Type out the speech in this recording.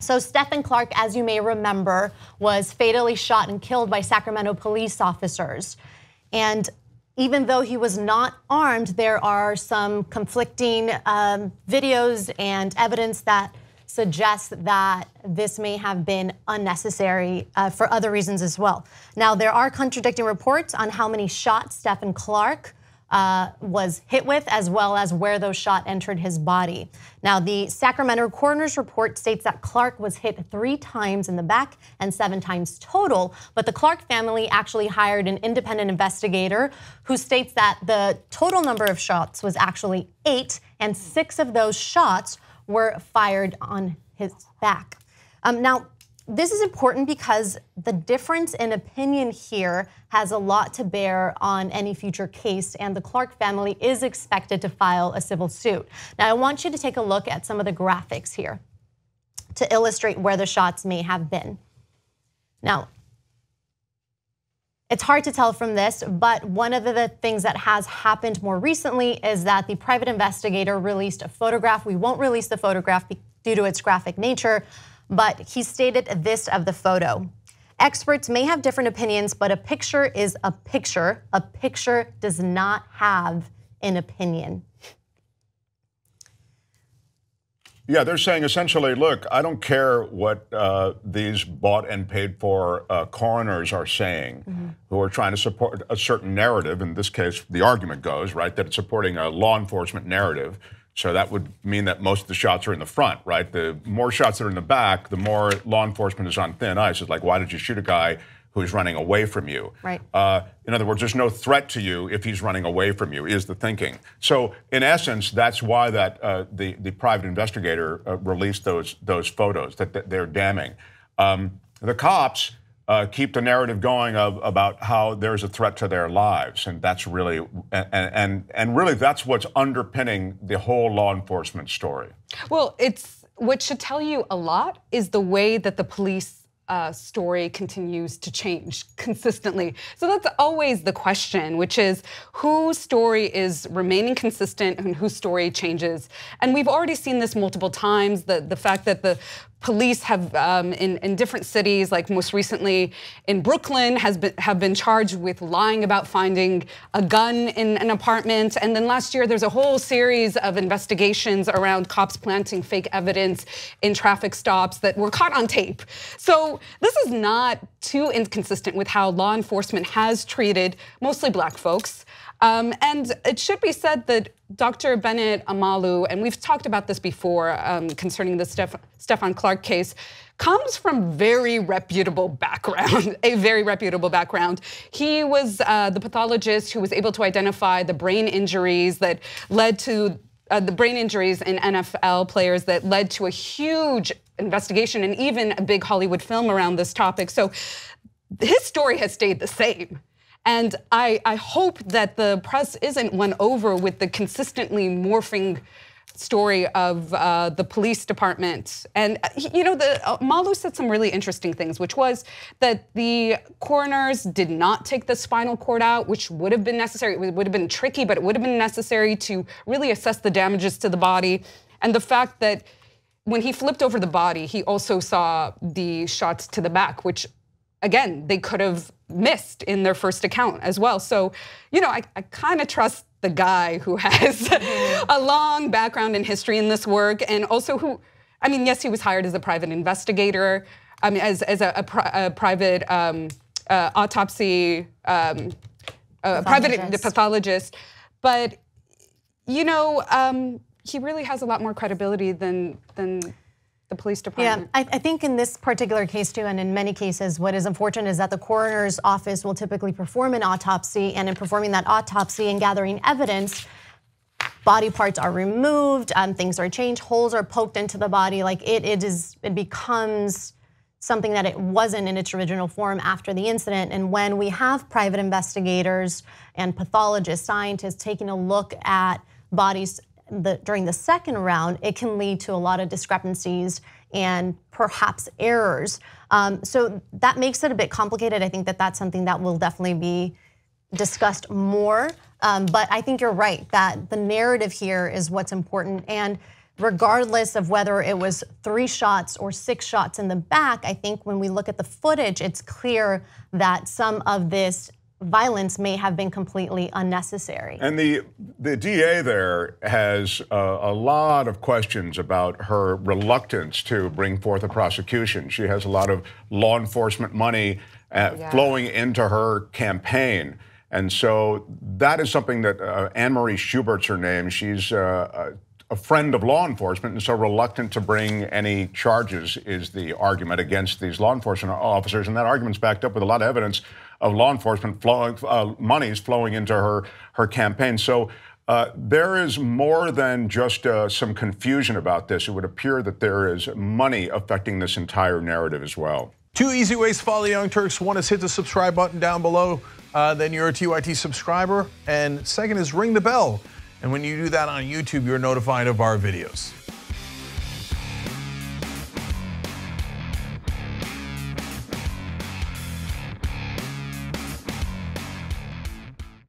So Stephon Clark, as you may remember, was fatally shot and killed by Sacramento police officers. And even though he was not armed, there are some conflicting videos and evidence that suggests that this may have been unnecessary for other reasons as well. Now, there are contradicting reports on how many shots Stephon Clark was hit with, as well as where those shots entered his body. Now, the Sacramento coroner's report states that Clark was hit 3 times in the back and 7 times total, but the Clark family actually hired an independent investigator who states that the total number of shots was actually 8, and 6 of those shots were fired on his back. Now, this is important because the difference in opinion here has a lot to bear on any future case, and the Clark family is expected to file a civil suit. Now, I want you to take a look at some of the graphics here to illustrate where the shots may have been. Now, it's hard to tell from this, but one of the things that has happened more recently is that the private investigator released a photograph. We won't release the photograph due to its graphic nature, but he stated this of the photo. Experts may have different opinions, but a picture is a picture. A picture does not have an opinion. Yeah, they're saying essentially, look, I don't care what these bought and paid for coroners are saying, who are trying to support a certain narrative. In this case, the argument goes, right, that it's supporting a law enforcement narrative. So that would mean that most of the shots are in the front, right? The more shots that are in the back, the more law enforcement is on thin ice. It's like, why did you shoot a guy who's running away from you? Right. In other words, there's no threat to you if he's running away from you, is the thinking. So in essence, that's why that the private investigator released those photos, that they're damning. The cops keep the narrative going about how there's a threat to their lives, and that's really and really that's what's underpinning the whole law enforcement story. Well, it's what should tell you a lot is the way that the police story continues to change consistently. So that's always the question, which is whose story is remaining consistent and whose story changes. And we've already seen this multiple times, the fact that the police have in different cities, like most recently in Brooklyn, have been charged with lying about finding a gun in an apartment. And then last year, there's a whole series of investigations around cops planting fake evidence in traffic stops that were caught on tape. So this is not too inconsistent with how law enforcement has treated mostly Black folks. And it should be said that Dr. Bennet Omalu, and we've talked about this before concerning the Stephon Clark case, comes from very reputable background, a very reputable background. He was the pathologist who was able to identify the brain injuries that led to the brain injuries in NFL players that led to a huge investigation and even a big Hollywood film around this topic. So his story has stayed the same. And I hope that the press isn't won over with the consistently morphing story of the police department. And, you know, Omalu said some really interesting things, which was that the coroners did not take the spinal cord out, which would have been necessary. It would have been tricky, but it would have been necessary to really assess the damages to the body. And the fact that when he flipped over the body, he also saw the shots to the back, which, again, they could have missed in their first account as well. So, you know, I kind of trust the guy who has a long background and history in this work, and also who, I mean, yes, he was hired as a private investigator, I mean, as a private autopsy, private pathologist, but, you know, he really has a lot more credibility than the police department. Yeah, I think in this particular case too, and in many cases, what is unfortunate is that the coroner's office will typically perform an autopsy, and in performing that autopsy and gathering evidence, body parts are removed, things are changed, holes are poked into the body, like it becomes something that it wasn't in its original form after the incident. And when we have private investigators and pathologists, scientists taking a look at bodies during the second round, it can lead to a lot of discrepancies and perhaps errors. So that makes it a bit complicated. I think that that's something that will definitely be discussed more. But I think you're right that the narrative here is what's important. And regardless of whether it was 3 shots or 6 shots in the back, I think when we look at the footage, it's clear that some of this violence may have been completely unnecessary. And the DA there has a lot of questions about her reluctance to bring forth a prosecution. She has a lot of law enforcement money flowing into her campaign. And so that is something that Anne-Marie Schubert's her name. She's a friend of law enforcement, and so reluctant to bring any charges is the argument against these law enforcement officers. And that argument's backed up with a lot of evidence of law enforcement monies flowing into her campaign. So there is more than just some confusion about this. It would appear that there is money affecting this entire narrative as well. 2 easy ways to follow the Young Turks. One is hit the subscribe button down below. Then you're a TYT subscriber. And second is ring the bell. And when you do that on YouTube, you're notified of our videos.